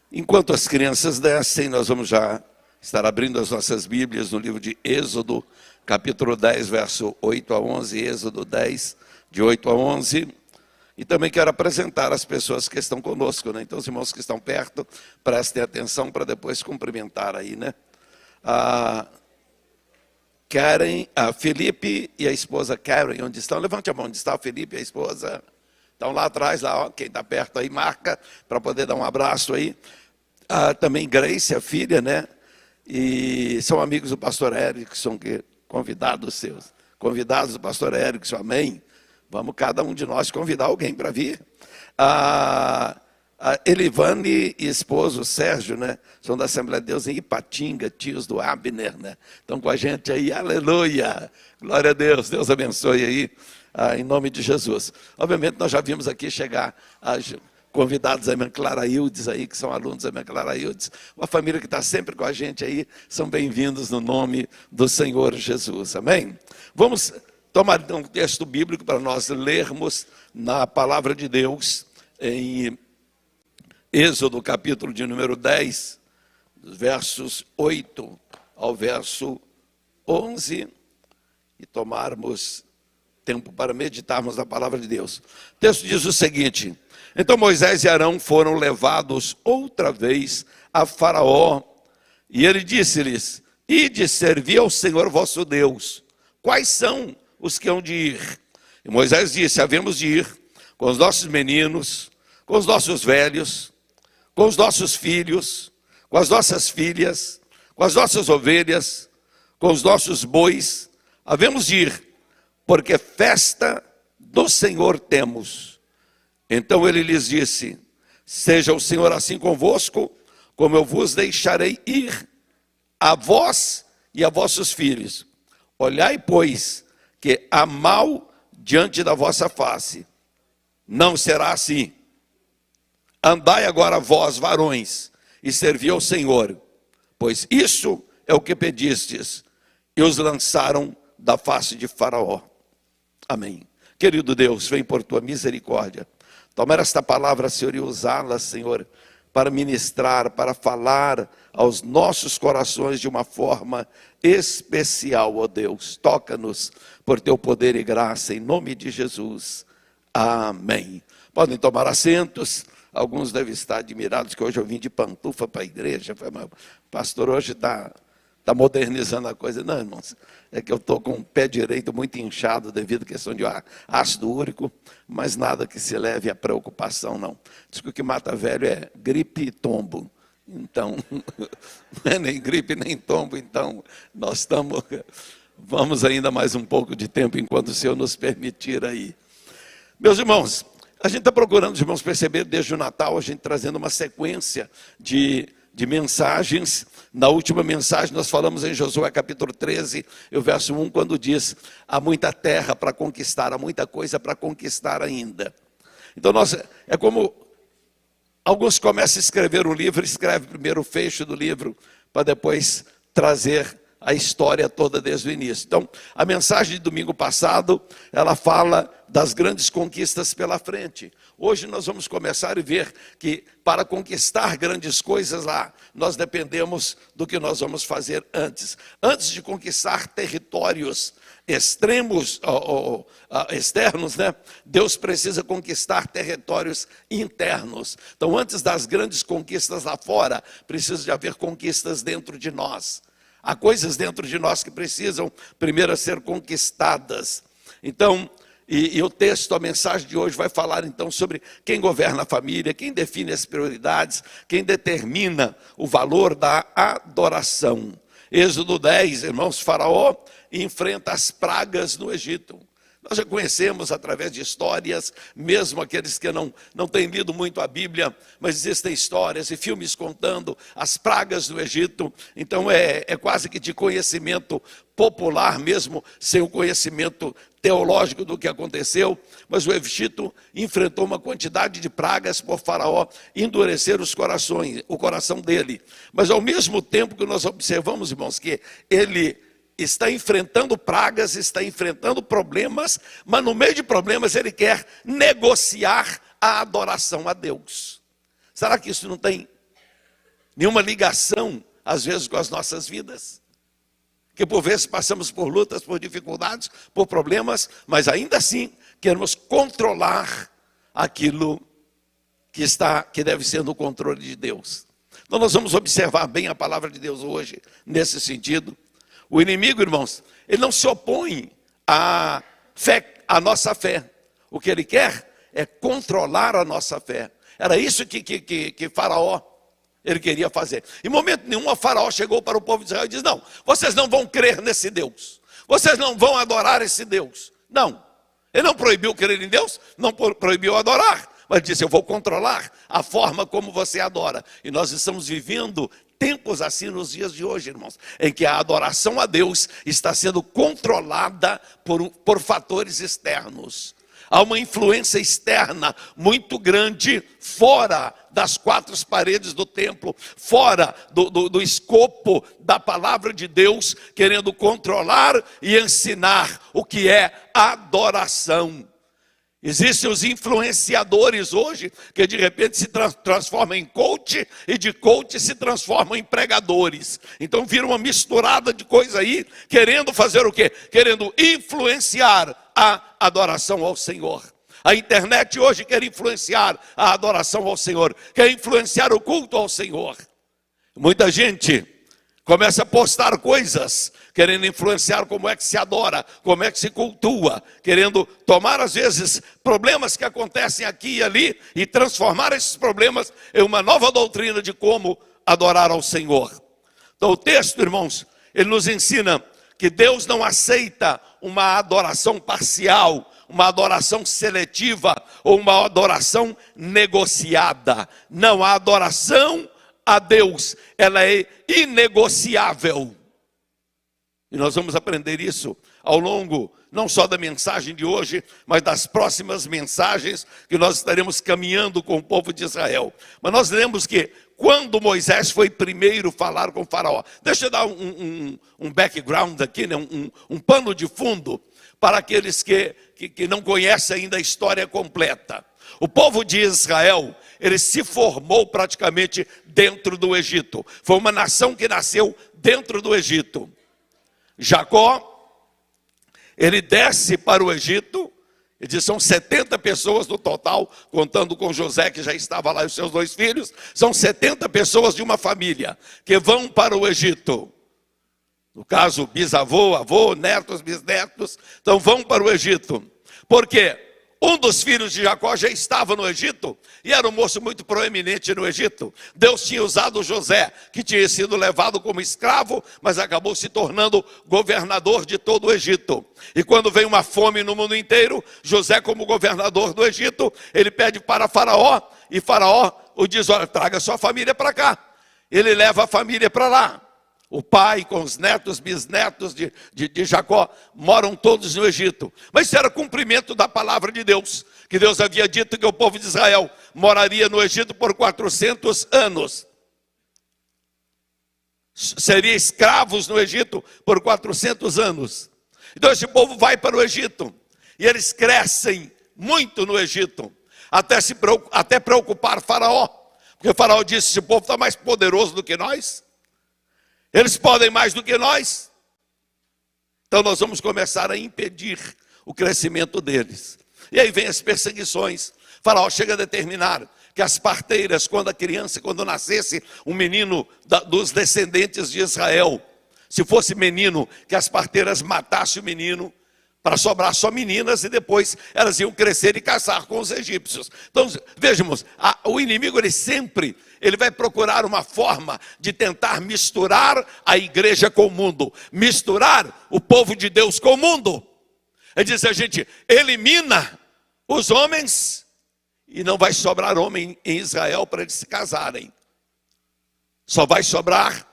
Enquanto as crianças descem, nós vamos já estar abrindo as nossas Bíblias no livro de Êxodo, capítulo 10, verso 8 a 11, Êxodo 10, de 8 a 11. E também quero apresentar as pessoas que estão conosco, né? Então, os irmãos que estão perto, prestem atenção para depois cumprimentar aí, né? A Felipe e a esposa Karen, onde estão? Levante a mão, onde está o Felipe e a esposa? Estão lá atrás, lá, ó, quem está perto aí, marca, para poder dar um abraço aí. Também Grace, a filha, né? E são amigos do pastor Erickson, que convidados seus. Convidados do pastor Erickson, amém? Vamos cada um de nós convidar alguém para vir. A Elivane e esposo Sérgio, né? São da Assembleia de Deus em Ipatinga, tios do Abner, né? Estão com a gente aí, aleluia! Glória a Deus, Deus abençoe aí, em nome de Jesus. Obviamente nós já vimos aqui chegar convidados da irmã Clara Hildes aí, que são alunos da irmã Clara Hildes. Uma família que está sempre com a gente aí, são bem-vindos no nome do Senhor Jesus, amém? Vamos tomar então um texto bíblico para nós lermos na palavra de Deus em Êxodo, capítulo de número 10, versos 8 ao verso 11, e tomarmos tempo para meditarmos na palavra de Deus. O texto diz o seguinte: então Moisés e Arão foram levados outra vez a Faraó, e ele disse-lhes: ide servir ao Senhor vosso Deus. Quais são os que hão de ir? E Moisés disse: havemos de ir com os nossos meninos, com os nossos velhos, com os nossos filhos, com as nossas filhas, com as nossas ovelhas, com os nossos bois, havemos de ir, porque festa do Senhor temos. Então ele lhes disse: seja o Senhor assim convosco, como eu vos deixarei ir, a vós e a vossos filhos. Olhai, pois, que há mal diante da vossa face. Não será assim. Andai agora vós, varões, e servi ao Senhor, pois isso é o que pedistes. E os lançaram da face de Faraó. Amém. Querido Deus, vem por tua misericórdia tomar esta palavra, Senhor, e usá-la, Senhor, para ministrar, para falar aos nossos corações de uma forma especial, ó Deus. Toca-nos por teu poder e graça, em nome de Jesus. Amém. Podem tomar assentos. Alguns devem estar admirados que hoje eu vim de pantufa para a igreja. O pastor hoje está modernizando a coisa. Não, irmãos, é que eu estou com o pé direito muito inchado devido à questão de ácido úrico, mas nada que se leve à preocupação, não. Diz que o que mata velho é gripe e tombo. Então, não é nem gripe nem tombo, então nós vamos ainda mais um pouco de tempo enquanto o Senhor nos permitir aí. Meus irmãos, a gente está procurando, os irmãos, perceber desde o Natal, a gente trazendo uma sequência de mensagens. Na última mensagem nós falamos em Josué capítulo 13, o verso 1, quando diz: há muita terra para conquistar, há muita coisa para conquistar ainda. Então é como alguns começam a escrever um livro, escreve primeiro o fecho do livro, para depois trazer a história toda desde o início. Então, a mensagem de domingo passado, ela fala das grandes conquistas pela frente. Hoje nós vamos começar a ver que para conquistar grandes coisas lá, nós dependemos do que nós vamos fazer antes. Antes de conquistar territórios extremos, externos, né? Deus precisa conquistar territórios internos. Então, antes das grandes conquistas lá fora, precisa de haver conquistas dentro de nós. Há coisas dentro de nós que precisam primeiro ser conquistadas. Então, e o texto, a mensagem de hoje vai falar então sobre quem governa a família, quem define as prioridades, quem determina o valor da adoração. Êxodo 10, irmãos, Faraó enfrenta as pragas no Egito. Nós já conhecemos através de histórias, mesmo aqueles que não têm lido muito a Bíblia, mas existem histórias e filmes contando as pragas do Egito. Então é quase que de conhecimento popular mesmo, sem o conhecimento teológico do que aconteceu. Mas o Egito enfrentou uma quantidade de pragas por Faraó endurecer o coração dele. Mas ao mesmo tempo que nós observamos, irmãos, que ele está enfrentando pragas, está enfrentando problemas, mas no meio de problemas ele quer negociar a adoração a Deus. Será que isso não tem nenhuma ligação, às vezes, com as nossas vidas. Que por vezes passamos por lutas, por dificuldades, por problemas, mas ainda assim queremos controlar aquilo que deve ser no controle de Deus. Então nós vamos observar bem a palavra de Deus hoje, nesse sentido. O inimigo, irmãos, ele não se opõe à nossa fé. O que ele quer é controlar a nossa fé. Era isso que Faraó, ele queria fazer. Em momento nenhum, o Faraó chegou para o povo de Israel e disse: não, vocês não vão crer nesse Deus. Vocês não vão adorar esse Deus. Não. Ele não proibiu crer em Deus, não proibiu adorar. Mas disse: eu vou controlar a forma como você adora. E nós estamos vivendo tempos assim nos dias de hoje, irmãos, em que a adoração a Deus está sendo controlada por fatores externos. Há uma influência externa muito grande, fora das quatro paredes do templo, fora do escopo da palavra de Deus, querendo controlar e ensinar o que é adoração. Existem os influenciadores hoje, que de repente se transformam em coach, e de coach se transformam em pregadores. Então vira uma misturada de coisa aí, querendo fazer o quê? Querendo influenciar a adoração ao Senhor. A internet hoje quer influenciar a adoração ao Senhor, quer influenciar o culto ao Senhor. Muita gente começa a postar coisas, querendo influenciar como é que se adora, como é que se cultua, querendo tomar às vezes problemas que acontecem aqui e ali e transformar esses problemas em uma nova doutrina de como adorar ao Senhor. Então o texto, irmãos, ele nos ensina que Deus não aceita uma adoração parcial, uma adoração seletiva ou uma adoração negociada. Não, a adoração a Deus, ela é inegociável. E nós vamos aprender isso ao longo, não só da mensagem de hoje, mas das próximas mensagens que nós estaremos caminhando com o povo de Israel. Mas nós lemos que quando Moisés foi primeiro falar com Faraó, deixa eu dar um background aqui, né? um pano de fundo para aqueles que não conhecem ainda a história completa. O povo de Israel, ele se formou praticamente dentro do Egito. Foi uma nação que nasceu dentro do Egito. Jacó, ele desce para o Egito, e diz, são 70 pessoas no total, contando com José, que já estava lá, e os seus 2 filhos, são 70 pessoas de uma família, que vão para o Egito. No caso, bisavô, avô, netos, bisnetos, então vão para o Egito. Por quê? Um dos filhos de Jacó já estava no Egito, e era um moço muito proeminente no Egito. Deus tinha usado José, que tinha sido levado como escravo, mas acabou se tornando governador de todo o Egito. E quando vem uma fome no mundo inteiro, José, como governador do Egito, ele pede para Faraó, e Faraó o diz, olha, traga sua família para cá. Ele leva a família para lá. O pai com os netos, bisnetos de Jacó, moram todos no Egito. Mas isso era cumprimento da palavra de Deus, que Deus havia dito que o povo de Israel moraria no Egito por 400 anos. Seria escravos no Egito por 400 anos. Então esse povo vai para o Egito, e eles crescem muito no Egito, até preocupar Faraó. Porque Faraó disse, esse povo está mais poderoso do que nós. Eles podem mais do que nós. Então nós vamos começar a impedir o crescimento deles. E aí vem as perseguições. Faraó chega a determinar que as parteiras, quando nascesse um menino dos descendentes de Israel, se fosse menino, que as parteiras matassem o menino, para sobrar só meninas, e depois elas iam crescer e casar com os egípcios. Então, vejamos, o inimigo ele vai procurar uma forma de tentar misturar a igreja com o mundo, misturar o povo de Deus com o mundo. Ele diz, a gente elimina os homens e não vai sobrar homem em Israel para eles se casarem. Só vai sobrar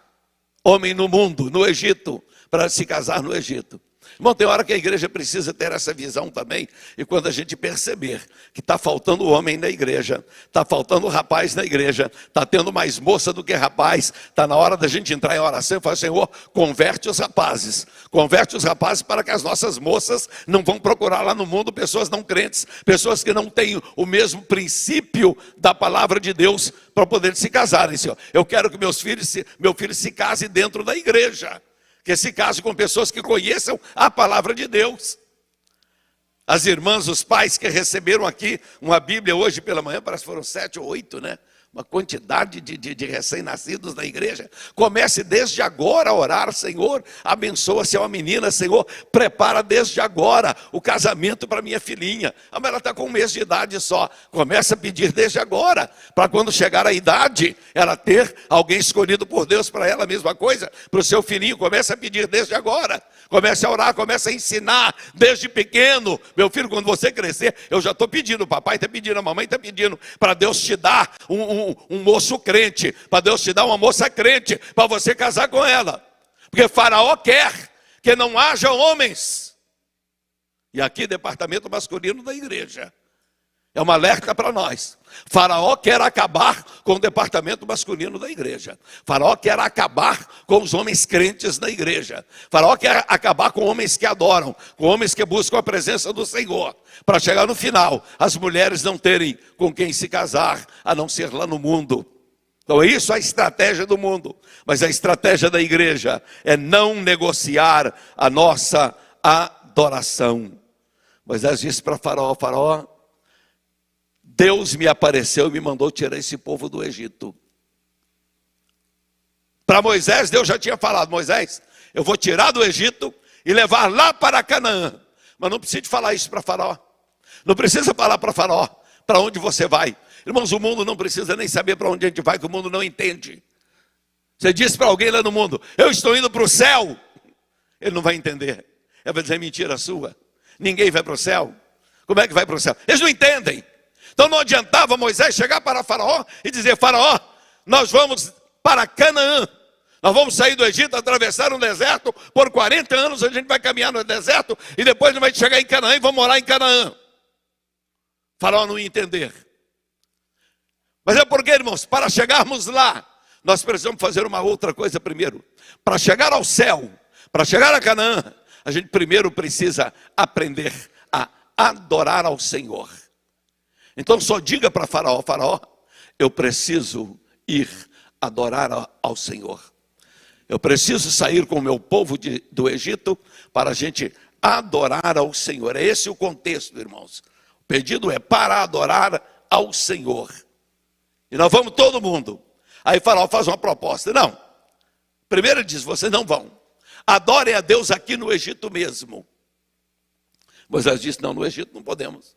homem no mundo, no Egito, para se casar no Egito. Irmão, tem hora que a igreja precisa ter essa visão também, e quando a gente perceber que está faltando homem na igreja, está faltando rapaz na igreja, está tendo mais moça do que rapaz, está na hora da gente entrar em oração e falar: Senhor, converte os rapazes para que as nossas moças não vão procurar lá no mundo pessoas não crentes, pessoas que não têm o mesmo princípio da palavra de Deus para poder se casarem, Senhor. Eu quero que meu filho se case dentro da igreja, que se case com pessoas que conheçam a palavra de Deus. As irmãs, os pais que receberam aqui uma Bíblia hoje pela manhã, parece que foram 7 ou 8, né? Uma quantidade de recém-nascidos na igreja. Comece desde agora a orar: Senhor, abençoa se é uma menina, Senhor, prepara desde agora o casamento para minha filhinha. Ah, mas ela está com 1 mês de idade só. Começa a pedir desde agora, para quando chegar a idade, ela ter alguém escolhido por Deus para ela. A mesma coisa para o seu filhinho, começa a pedir desde agora. Comece a orar, comece a ensinar desde pequeno. Meu filho, quando você crescer, eu já estou pedindo, o papai está pedindo, a mamãe está pedindo, para Deus te dar um moço crente, para Deus te dar uma moça crente, para você casar com ela. Porque Faraó quer que não haja homens. E aqui, departamento masculino da igreja, é uma alerta para nós. Faraó quer acabar com o departamento masculino da igreja. Faraó quer acabar com os homens crentes da igreja. Faraó quer acabar com homens que adoram, com homens que buscam a presença do Senhor, para chegar no final, as mulheres não terem com quem se casar, a não ser lá no mundo. Então é isso a estratégia do mundo. Mas a estratégia da igreja é não negociar a nossa adoração. Moisés disse para Faraó: Faraó, Deus me apareceu e me mandou tirar esse povo do Egito. Para Moisés, Deus já tinha falado: Moisés, eu vou tirar do Egito e levar lá para Canaã. Mas não precisa falar isso para Faraó. Não precisa falar para Faraó para onde você vai. Irmãos, o mundo não precisa nem saber para onde a gente vai, que o mundo não entende. Você diz para alguém lá no mundo: eu estou indo para o céu. Ele não vai entender. Ele vai dizer: mentira sua. Ninguém vai para o céu. Como é que vai para o céu? Eles não entendem. Então não adiantava Moisés chegar para Faraó e dizer: Faraó, nós vamos para Canaã. Nós vamos sair do Egito, atravessar um deserto, por 40 anos a gente vai caminhar no deserto, e depois a gente vai chegar em Canaã e vamos morar em Canaã. Faraó não ia entender. Mas é porque, irmãos, para chegarmos lá, nós precisamos fazer uma outra coisa primeiro. Para chegar ao céu, para chegar a Canaã, a gente primeiro precisa aprender a adorar ao Senhor. Então só diga para Faraó: Faraó, eu preciso ir adorar ao Senhor. Eu preciso sair com o meu povo do Egito para a gente adorar ao Senhor. É esse o contexto, irmãos. O pedido é para adorar ao Senhor. E nós vamos todo mundo. Aí Faraó faz uma proposta: não. Primeiro ele diz: vocês não vão. Adorem a Deus aqui no Egito mesmo. Moisés disse: não, no Egito não podemos.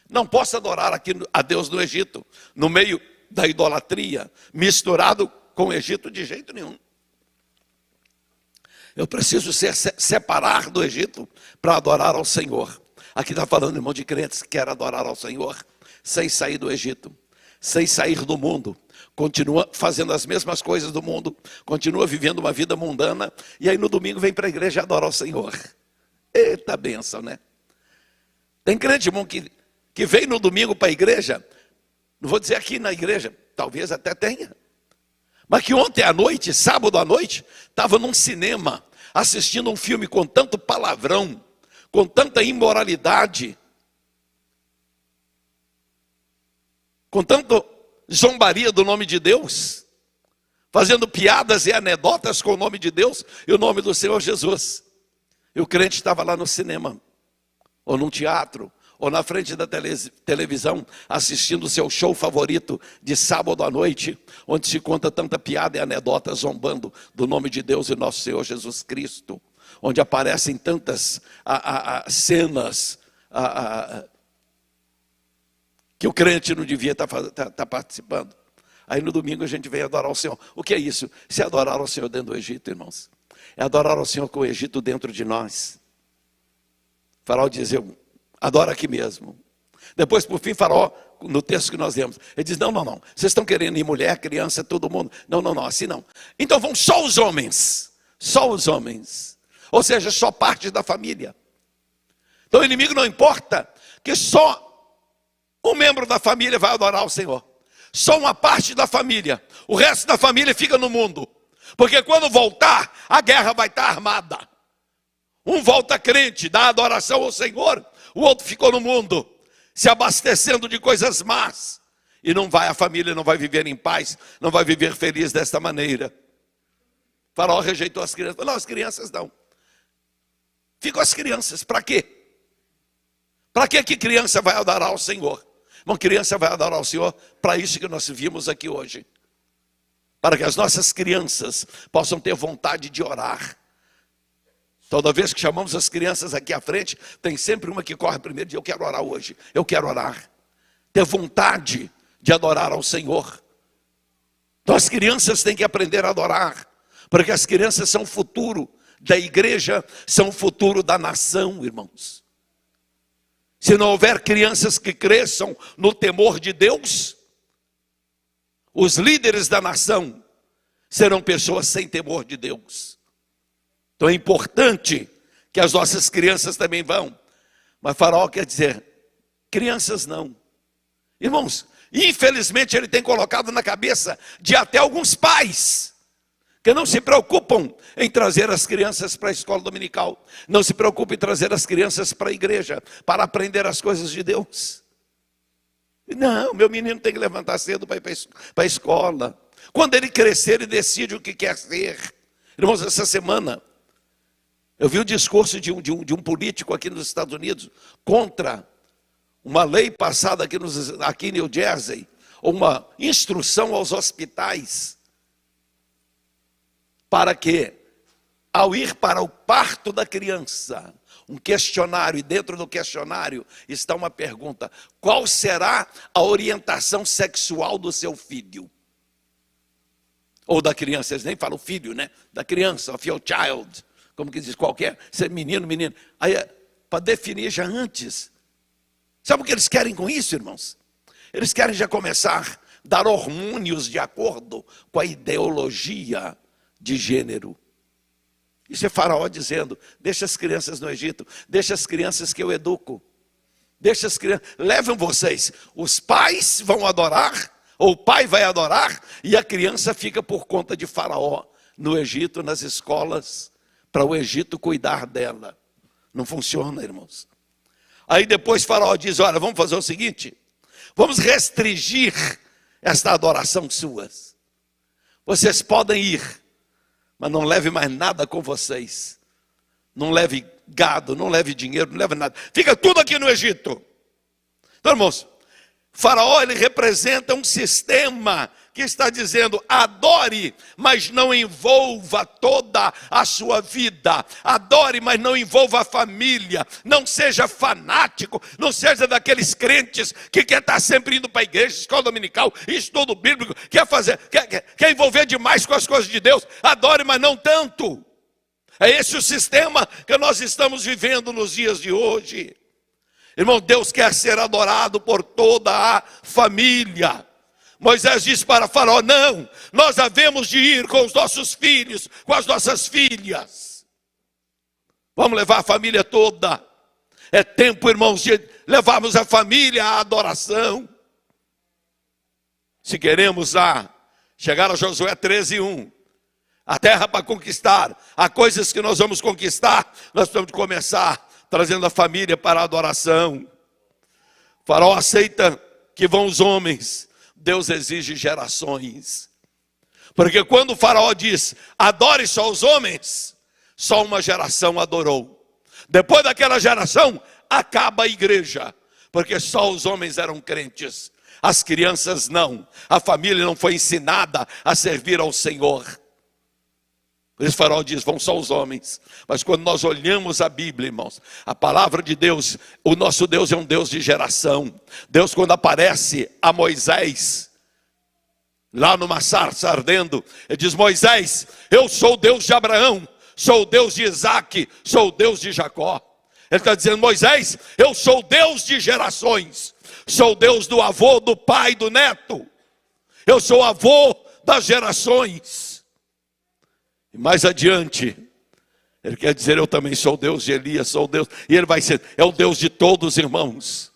Não posso adorar aqui a Deus no Egito, no meio da idolatria, misturado com o Egito de jeito nenhum. Eu preciso separar do Egito para adorar ao Senhor. Aqui está falando, irmão, de crentes que querem adorar ao Senhor sem sair do Egito, sem sair do mundo. Continua fazendo as mesmas coisas do mundo, continua vivendo uma vida mundana, e aí no domingo vem para a igreja adorar ao Senhor. Eita bênção, né? Tem crente, irmão, que vem no domingo para a igreja, não vou dizer aqui na igreja, talvez até tenha, mas que ontem à noite, sábado à noite, estava num cinema, assistindo um filme com tanto palavrão, com tanta imoralidade, com tanta zombaria do nome de Deus, fazendo piadas e anedotas com o nome de Deus e o nome do Senhor Jesus. E o crente estava lá no cinema, ou num teatro, ou na frente da televisão, assistindo o seu show favorito de sábado à noite, onde se conta tanta piada e anedota zombando do nome de Deus e nosso Senhor Jesus Cristo, onde aparecem tantas cenas que o crente não devia estar participando. Aí no domingo a gente vem adorar o Senhor. O que é isso? Se adorar ao Senhor dentro do Egito, irmãos. É adorar ao Senhor com o Egito dentro de nós. Faraó dizia: adora aqui mesmo. Depois, por fim, Faraó, no texto que nós lemos, ele diz: não, vocês estão querendo ir mulher, criança, todo mundo. Não, assim não. Então vão só os homens. Só os homens. Ou seja, só parte da família. Então o inimigo não importa que só um membro da família vai adorar o Senhor. Só uma parte da família. O resto da família fica no mundo. Porque quando voltar, a guerra vai estar armada. Um volta crente, dá adoração ao Senhor. O outro ficou no mundo, se abastecendo de coisas más. E a família não vai viver em paz, não vai viver feliz desta maneira. Faraó rejeitou as crianças. Não, as crianças não. Ficam as crianças, para quê? Para que criança vai adorar ao Senhor? Uma criança vai adorar ao Senhor para isso que nós vimos aqui hoje. Para que as nossas crianças possam ter vontade de orar. Toda vez que chamamos as crianças aqui à frente, tem sempre uma que corre primeiro e diz, eu quero orar hoje, eu quero orar. Ter vontade de adorar ao Senhor. Então as crianças têm que aprender a adorar, porque as crianças são o futuro da igreja, são o futuro da nação, irmãos. Se não houver crianças que cresçam no temor de Deus, os líderes da nação serão pessoas sem temor de Deus. Então é importante que as nossas crianças também vão. Mas Faraó quer dizer, crianças não. Irmãos, infelizmente ele tem colocado na cabeça de até alguns pais que não se preocupam em trazer as crianças para a escola dominical, não se preocupam em trazer as crianças para a igreja, para aprender as coisas de Deus. Não, meu menino tem que levantar cedo para ir para a escola. Quando ele crescer, ele decide o que quer ser. Irmãos, essa semana, eu vi o discurso de um político aqui nos Estados Unidos contra uma lei passada aqui em New Jersey, uma instrução aos hospitais, para que, ao ir para o parto da criança, um questionário, e dentro do questionário está uma pergunta: qual será a orientação sexual do seu filho? Ou da criança, eles nem falam filho, né? Da criança, of your child, como que diz, qualquer, se é menino. Aí, para definir já antes. Sabe o que eles querem com isso, irmãos? Eles querem já começar a dar hormônios de acordo com a ideologia de gênero. Isso é Faraó dizendo, deixa as crianças no Egito, deixa as crianças que eu educo. Deixa as crianças, levam vocês. Os pais vão adorar, ou o pai vai adorar, e a criança fica por conta de Faraó, no Egito, nas escolas, para o Egito cuidar dela. Não funciona, irmãos. Aí depois Faraó diz, olha, vamos fazer o seguinte, vamos restringir esta adoração suas. Vocês podem ir, mas não leve mais nada com vocês. Não leve gado, não leve dinheiro, não leve nada. Fica tudo aqui no Egito. Então, irmãos, Faraó, ele representa um sistema que está dizendo, adore, mas não envolva toda a sua vida. Adore, mas não envolva a família. Não seja fanático, não seja daqueles crentes que quer estar sempre indo para a igreja, escola dominical, estudo bíblico, quer envolver demais com as coisas de Deus. Adore, mas não tanto. É esse o sistema que nós estamos vivendo nos dias de hoje. Irmão, Deus quer ser adorado por toda a família. Moisés disse para Faraó, não, nós havemos de ir com os nossos filhos, com as nossas filhas. Vamos levar a família toda. É tempo, irmãos, de levarmos a família à adoração. Se queremos chegar a Josué 13:1, a terra para conquistar, há coisas que nós vamos conquistar, nós temos que começar trazendo a família para a adoração. Faraó aceita que vão os homens, Deus exige gerações. Porque quando o Faraó diz, adore só os homens, só uma geração adorou. Depois daquela geração, acaba a igreja. Porque só os homens eram crentes, as crianças não. A família não foi ensinada a servir ao Senhor. Por isso Faraó diz, vão só os homens. Mas quando nós olhamos a Bíblia, irmãos, a palavra de Deus, o nosso Deus é um Deus de geração. Deus, quando aparece a Moisés, lá numa sarça ardendo, ele diz, Moisés, eu sou o Deus de Abraão, sou o Deus de Isaac, sou o Deus de Jacó. Ele está dizendo, Moisés, eu sou o Deus de gerações, sou o Deus do avô, do pai, do neto. Eu sou o avô das gerações. E mais adiante, Ele quer dizer, eu também sou o Deus de Elias, sou o Deus, e ele vai ser, é o Deus de todos, irmãos.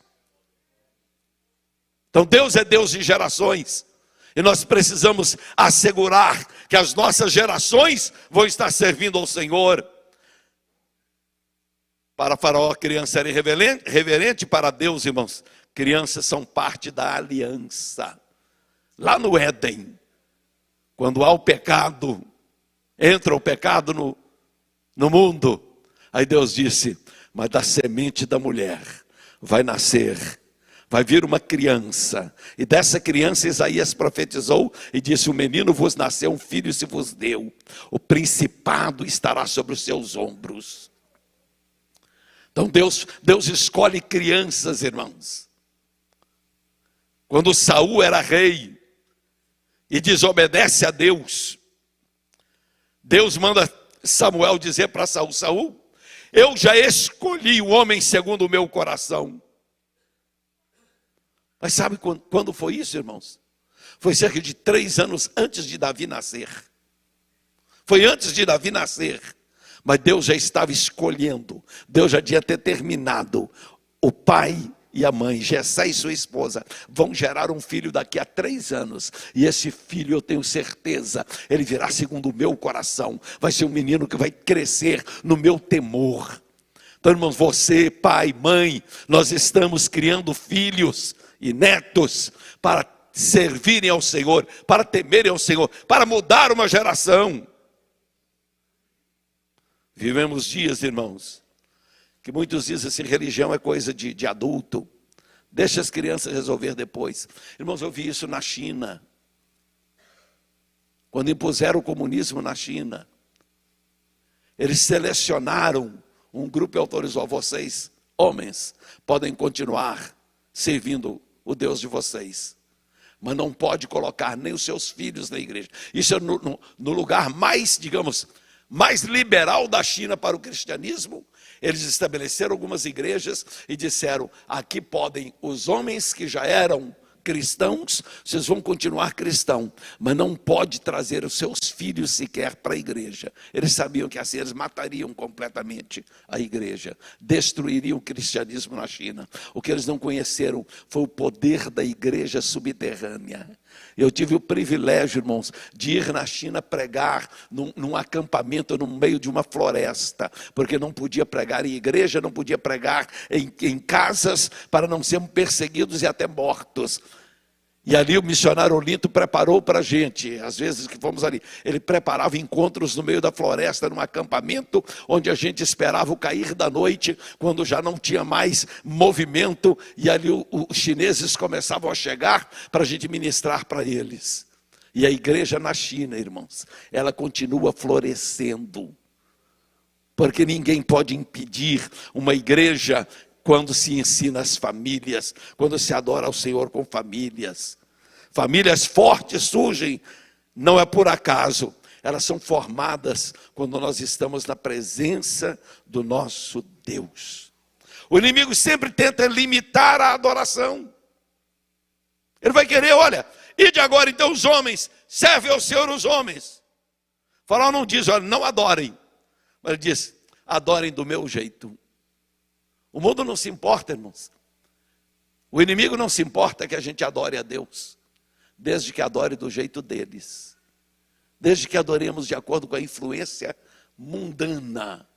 Então Deus é Deus de gerações, e nós precisamos assegurar que as nossas gerações vão estar servindo ao Senhor. Para Faraó, a criança era reverente, para Deus, irmãos, crianças são parte da aliança. Lá no Éden, quando há o pecado, entra o pecado no mundo, aí Deus disse, mas da semente da mulher vai nascer, vai vir uma criança, e dessa criança Isaías profetizou e disse, o menino vos nasceu, um filho se vos deu, o principado estará sobre os seus ombros. Então Deus escolhe crianças, irmãos. Quando Saul era rei e desobedece a Deus, Deus manda Samuel dizer para Saul, Saul, eu já escolhi o homem segundo o meu coração. Mas sabe quando foi isso, irmãos? Foi cerca de 3 anos antes de Davi nascer. Foi antes de Davi nascer. Mas Deus já estava escolhendo, Deus já tinha determinado, o pai e a mãe, Jessé e sua esposa, vão gerar um filho daqui a 3 anos, e esse filho eu tenho certeza, ele virá segundo o meu coração, vai ser um menino que vai crescer no meu temor. Então, irmãos, você, pai, mãe, nós estamos criando filhos e netos para servirem ao Senhor, para temerem ao Senhor, para mudar uma geração. Vivemos dias, irmãos, que muitos dizem assim, religião é coisa de adulto, deixa as crianças resolver depois. Irmãos, eu vi isso na China, quando impuseram o comunismo na China, eles selecionaram um grupo e autorizou, vocês, homens, podem continuar servindo o Deus de vocês, mas não pode colocar nem os seus filhos na igreja. Isso é no lugar mais, digamos, mais liberal da China para o cristianismo. Eles estabeleceram algumas igrejas e disseram, aqui podem os homens que já eram cristãos, vocês vão continuar cristãos, mas não pode trazer os seus filhos sequer para a igreja. Eles sabiam que assim eles matariam completamente a igreja, destruiriam o cristianismo na China. O que eles não conheceram foi o poder da igreja subterrânea. Eu tive o privilégio, irmãos, de ir na China pregar num acampamento no meio de uma floresta, porque não podia pregar em igreja, não podia pregar em casas, para não sermos perseguidos e até mortos. E ali o missionário Olinto preparou para a gente, às vezes que fomos ali, ele preparava encontros no meio da floresta, num acampamento, onde a gente esperava o cair da noite, quando já não tinha mais movimento, e ali os chineses começavam a chegar para a gente ministrar para eles. E a igreja na China, irmãos, ela continua florescendo, porque ninguém pode impedir uma igreja quando se ensina as famílias, quando se adora ao Senhor com famílias. Famílias fortes surgem, não é por acaso, elas são formadas quando nós estamos na presença do nosso Deus. O inimigo sempre tenta limitar a adoração. Ele vai querer, olha, ide agora então os homens, serve ao Senhor os homens. O Faraó não diz, olha, não adorem, mas ele diz, adorem do meu jeito. O mundo não se importa, irmãos. O inimigo não se importa que a gente adore a Deus, desde que adore do jeito deles, desde que adoremos de acordo com a influência mundana,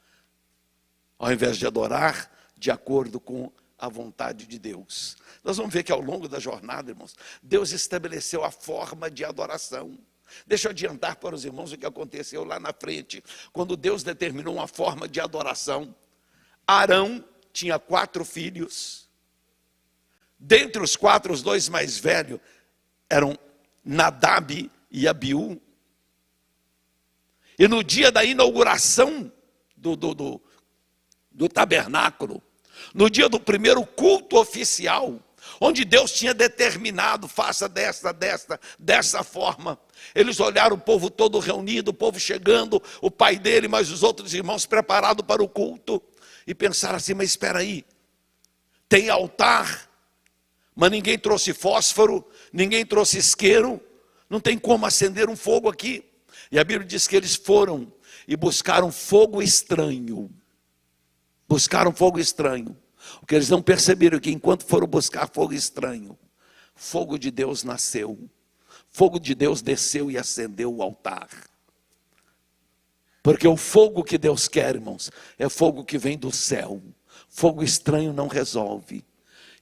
ao invés de adorar de acordo com a vontade de Deus. Nós vamos ver que ao longo da jornada, irmãos, Deus estabeleceu a forma de adoração. Deixa eu adiantar para os irmãos o que aconteceu lá na frente, quando Deus determinou uma forma de adoração. Arão tinha 4 filhos, dentre os 4, os 2 mais velhos eram Nadab e Abiú, e no dia da inauguração do tabernáculo, no dia do primeiro culto oficial, onde Deus tinha determinado, faça dessa forma, eles olharam o povo todo reunido, o povo chegando, o pai dele, mas os outros irmãos preparados para o culto, e pensaram assim, mas espera aí, tem altar, mas ninguém trouxe fósforo, ninguém trouxe isqueiro, não tem como acender um fogo aqui. E a Bíblia diz que eles foram e buscaram fogo estranho. Buscaram fogo estranho. O que eles não perceberam é que enquanto foram buscar fogo estranho, fogo de Deus nasceu. Fogo de Deus desceu e acendeu o altar. Porque o fogo que Deus quer, irmãos, é fogo que vem do céu. Fogo estranho não resolve.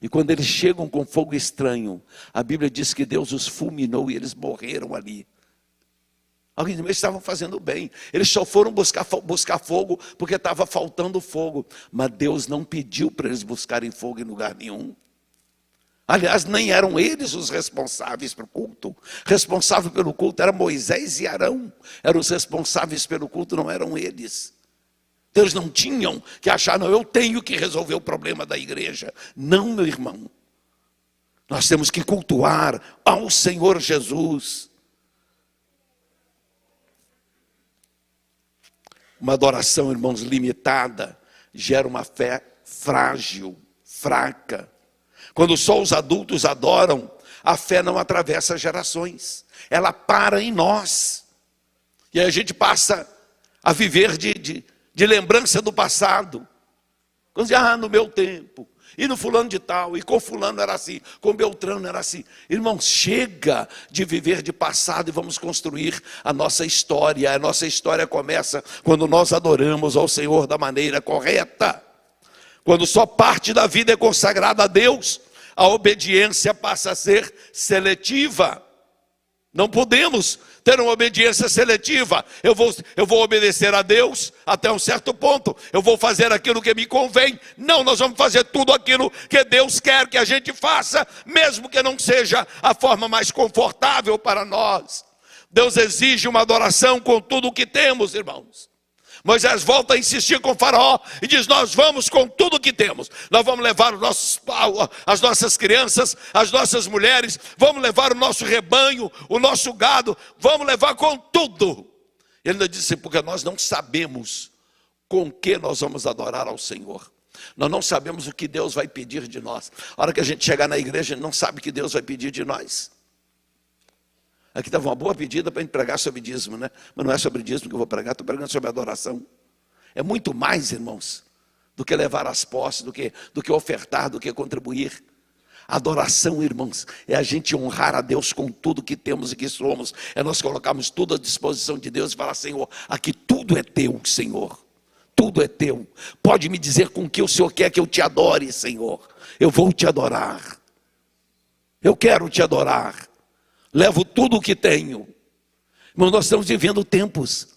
E quando eles chegam com fogo estranho, a Bíblia diz que Deus os fulminou e eles morreram ali. Alguém eles estavam fazendo bem. Eles só foram buscar fogo porque estava faltando fogo. Mas Deus não pediu para eles buscarem fogo em lugar nenhum. Aliás, nem eram eles os responsáveis pelo culto. Responsável pelo culto era Moisés e Arão. Eram os responsáveis pelo culto, não eram eles. Eles não tinham que achar, não, eu tenho que resolver o problema da igreja. Não, meu irmão. Nós temos que cultuar ao Senhor Jesus. Uma adoração, irmãos, limitada, gera uma fé frágil, fraca. Quando só os adultos adoram, a fé não atravessa gerações. Ela para em nós. E aí a gente passa a viver de lembrança do passado. Quando diz, no meu tempo, e no fulano de tal, e com fulano era assim, com Beltrano era assim. Irmãos, chega de viver de passado e vamos construir a nossa história. A nossa história começa quando nós adoramos ao Senhor da maneira correta. Quando só parte da vida é consagrada a Deus, a obediência passa a ser seletiva. Não podemos ter uma obediência seletiva. Eu vou obedecer a Deus até um certo ponto. Eu vou fazer aquilo que me convém. Não, nós vamos fazer tudo aquilo que Deus quer que a gente faça, mesmo que não seja a forma mais confortável para nós. Deus exige uma adoração com tudo o que temos, irmãos. Moisés volta a insistir com o faraó e diz, nós vamos com tudo que temos. Nós vamos levar as nossas crianças, as nossas mulheres, vamos levar o nosso rebanho, o nosso gado, vamos levar com tudo. Ele ainda disse, porque nós não sabemos com que nós vamos adorar ao Senhor. Nós não sabemos o que Deus vai pedir de nós. A hora que a gente chegar na igreja, a gente não sabe o que Deus vai pedir de nós. Aqui estava uma boa pedida para a gente pregar sobre dízimo, né? Mas não é sobre dízimo que eu vou pregar, estou pregando sobre adoração. É muito mais, irmãos, do que levar as posses, do que ofertar, do que contribuir. Adoração, irmãos, é a gente honrar a Deus com tudo que temos e que somos. É nós colocarmos tudo à disposição de Deus e falar, Senhor, aqui tudo é teu, Senhor. Tudo é teu. Pode me dizer com que o Senhor quer que eu te adore, Senhor. Eu vou te adorar. Eu quero te adorar. Levo tudo o que tenho. Mas nós estamos vivendo tempos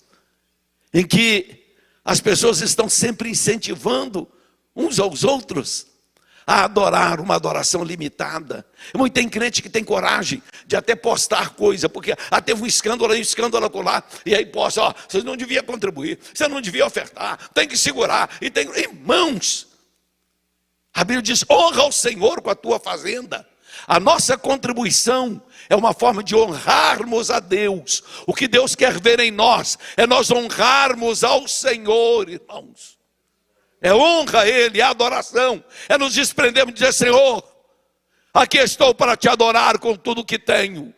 em que as pessoas estão sempre incentivando uns aos outros a adorar uma adoração limitada. Tem crente que tem coragem de até postar coisa, porque teve um escândalo aí, um escândalo acolá, e aí posta, vocês não deviam contribuir, você não devia ofertar, tem que segurar, irmãos, a Bíblia diz, honra ao Senhor com a tua fazenda. A nossa contribuição é uma forma de honrarmos a Deus. O que Deus quer ver em nós é nós honrarmos ao Senhor, irmãos. É honra a Ele, é adoração. É nos desprendermos de dizer, Senhor, aqui estou para te adorar com tudo que tenho.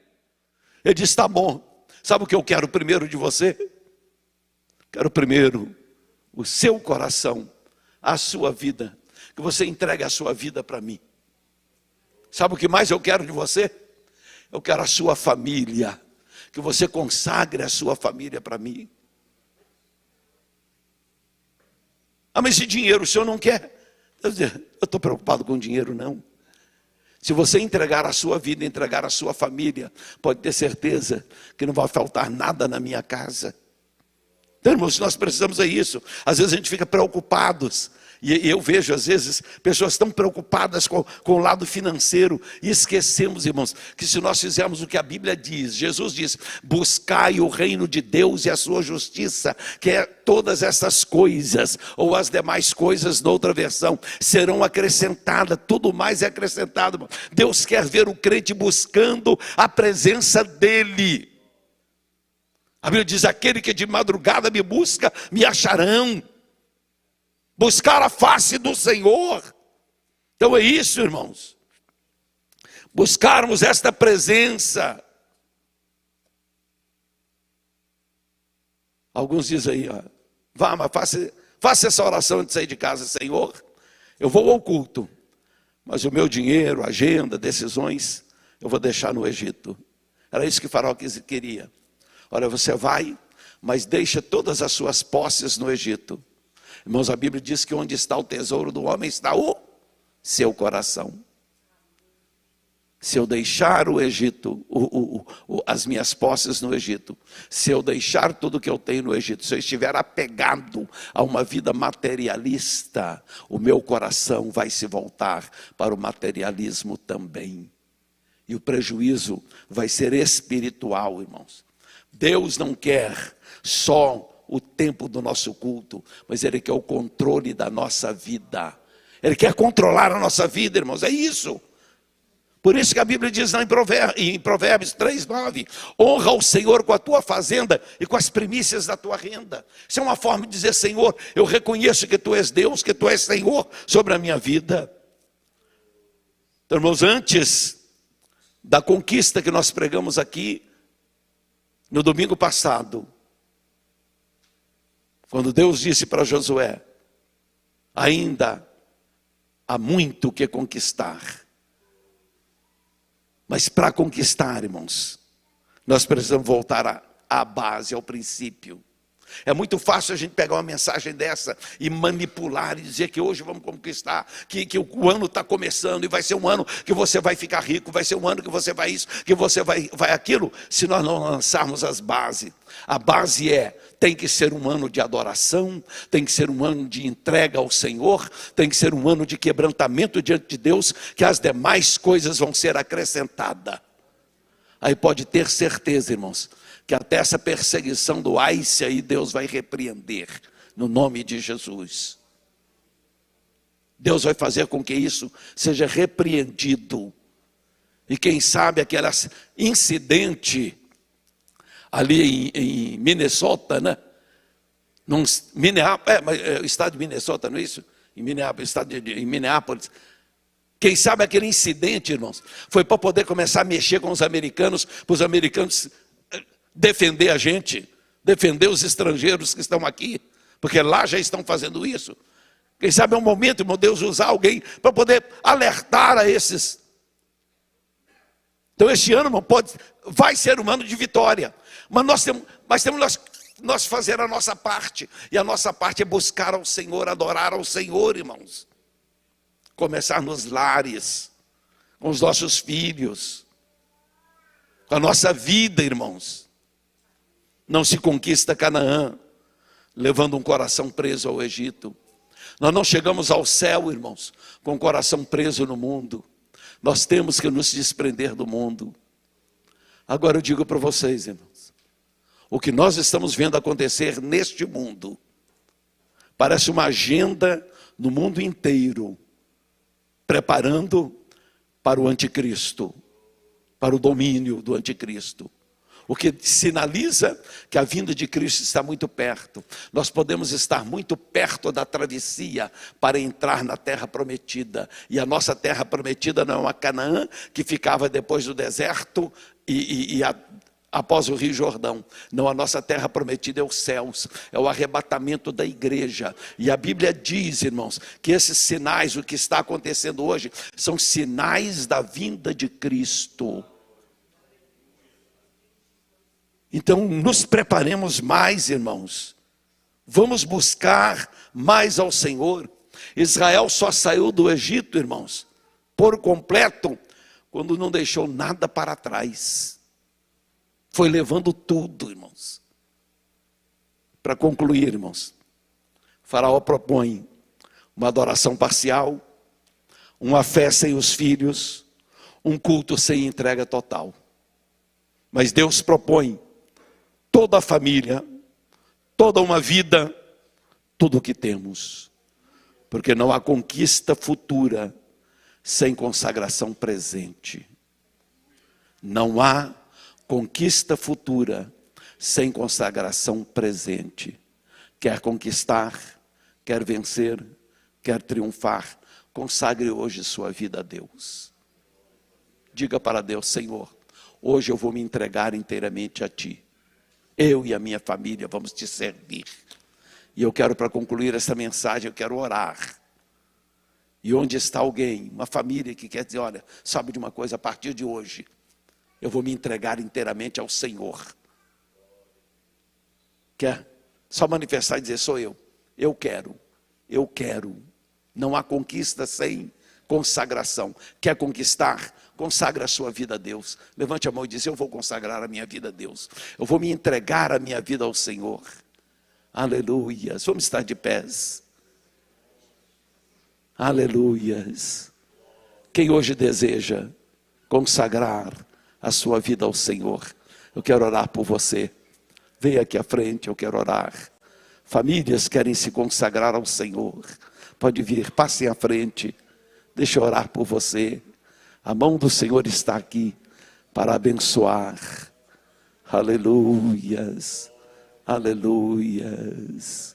Ele diz, tá bom. Sabe o que eu quero primeiro de você? Quero primeiro o seu coração, a sua vida. Que você entregue a sua vida para mim. Sabe o que mais eu quero de você? Eu quero a sua família. Que você consagre a sua família para mim. Mas esse dinheiro o senhor não quer? Eu estou preocupado com dinheiro, não. Se você entregar a sua vida, entregar a sua família, pode ter certeza que não vai faltar nada na minha casa. Então, irmãos, nós precisamos é isso. Às vezes a gente fica preocupados. E eu vejo, às vezes, pessoas tão preocupadas com o lado financeiro. E esquecemos, irmãos, que se nós fizermos o que a Bíblia diz, Jesus diz, buscai o reino de Deus e a sua justiça, que é todas essas coisas, ou as demais coisas, noutra versão, serão acrescentadas, tudo mais é acrescentado. Irmão. Deus quer ver o crente buscando a presença dEle. A Bíblia diz, aquele que de madrugada me busca, me acharão. Buscar a face do Senhor. Então é isso, irmãos. Buscarmos esta presença. Alguns dizem aí, ó, vá, mas faça essa oração antes de sair de casa. Senhor, eu vou ao culto, mas o meu dinheiro, agenda, decisões, eu vou deixar no Egito. Era isso que Faraó queria. Olha, você vai, mas deixa todas as suas posses no Egito. Irmãos, a Bíblia diz que onde está o tesouro do homem está o seu coração. Se eu deixar o Egito, as minhas posses no Egito, se eu deixar tudo que eu tenho no Egito, se eu estiver apegado a uma vida materialista, o meu coração vai se voltar para o materialismo também. E o prejuízo vai ser espiritual, irmãos. Deus não quer só o tempo do nosso culto, mas Ele quer o controle da nossa vida. Ele quer controlar a nossa vida, irmãos, é isso. Por isso que a Bíblia diz lá em Provérbios 3:9, honra o Senhor com a tua fazenda e com as primícias da tua renda. Isso é uma forma de dizer, Senhor, eu reconheço que tu és Deus, que tu és Senhor sobre a minha vida. Então, irmãos, antes da conquista que nós pregamos aqui, no domingo passado, quando Deus disse para Josué, ainda há muito o que conquistar. Mas para conquistar, irmãos, nós precisamos voltar à base, ao princípio. É muito fácil a gente pegar uma mensagem dessa e manipular e dizer que hoje vamos conquistar, que o ano está começando e vai ser um ano que você vai ficar rico, vai ser um ano que você vai isso, que você vai aquilo, se nós não lançarmos as bases. A base tem que ser um ano de adoração, tem que ser um ano de entrega ao Senhor, tem que ser um ano de quebrantamento diante de Deus, que as demais coisas vão ser acrescentadas. Aí pode ter certeza, irmãos, que até essa perseguição do ICE aí Deus vai repreender, no nome de Jesus. Deus vai fazer com que isso seja repreendido. E quem sabe aquele incidente ali em Minnesota, né? O estado de Minnesota, não é isso? Em Minneapolis. Quem sabe aquele incidente, irmãos, foi para poder começar a mexer com os americanos, para os americanos defender a gente, defender os estrangeiros que estão aqui, porque lá já estão fazendo isso. Quem sabe é um momento, irmão, Deus usar alguém para poder alertar a esses. Então este ano, irmão, vai ser um ano de vitória, mas nós fazer a nossa parte, e a nossa parte é buscar ao Senhor, adorar ao Senhor, irmãos. Começar nos lares, com os nossos filhos, com a nossa vida, irmãos. Não se conquista Canaã levando um coração preso ao Egito. Nós não chegamos ao céu, irmãos, com o coração preso no mundo. Nós temos que nos desprender do mundo. Agora eu digo para vocês, irmãos, o que nós estamos vendo acontecer neste mundo parece uma agenda no mundo inteiro, preparando para o anticristo, para o domínio do anticristo. O que sinaliza que a vinda de Cristo está muito perto. Nós podemos estar muito perto da travessia para entrar na terra prometida. E a nossa terra prometida não é uma Canaã que ficava depois do deserto após o Rio Jordão. Não, a nossa terra prometida é os céus, é o arrebatamento da igreja. E a Bíblia diz, irmãos, que esses sinais, o que está acontecendo hoje, são sinais da vinda de Cristo. Então, nos preparemos mais, irmãos. Vamos buscar mais ao Senhor. Israel só saiu do Egito, irmãos, por completo, quando não deixou nada para trás. Foi levando tudo, irmãos. Para concluir, irmãos, Faraó propõe uma adoração parcial, uma fé sem os filhos, um culto sem entrega total. Mas Deus propõe toda a família, toda uma vida, tudo o que temos. Porque não há conquista futura sem consagração presente. Não há conquista futura sem consagração presente. Quer conquistar, quer vencer, quer triunfar, consagre hoje sua vida a Deus. Diga para Deus: Senhor, hoje eu vou me entregar inteiramente a Ti. Eu e a minha família vamos te servir. E eu quero, para concluir essa mensagem, eu quero orar. E onde está alguém, uma família que quer dizer, olha, sabe de uma coisa, a partir de hoje, eu vou me entregar inteiramente ao Senhor. Quer só manifestar e dizer, sou eu. Eu quero. Não há conquista sem consagração. Quer conquistar? Consagra a sua vida a Deus. Levante a mão e diz, eu vou consagrar a minha vida a Deus. Eu vou me entregar a minha vida ao Senhor. Aleluias. Vamos estar de pés. Aleluias. Quem hoje deseja consagrar a sua vida ao Senhor, eu quero orar por você. Venha aqui à frente, eu quero orar. Famílias querem se consagrar ao Senhor. Pode vir, passem à frente. Deixa eu orar por você. A mão do Senhor está aqui para abençoar. Aleluias. Aleluias.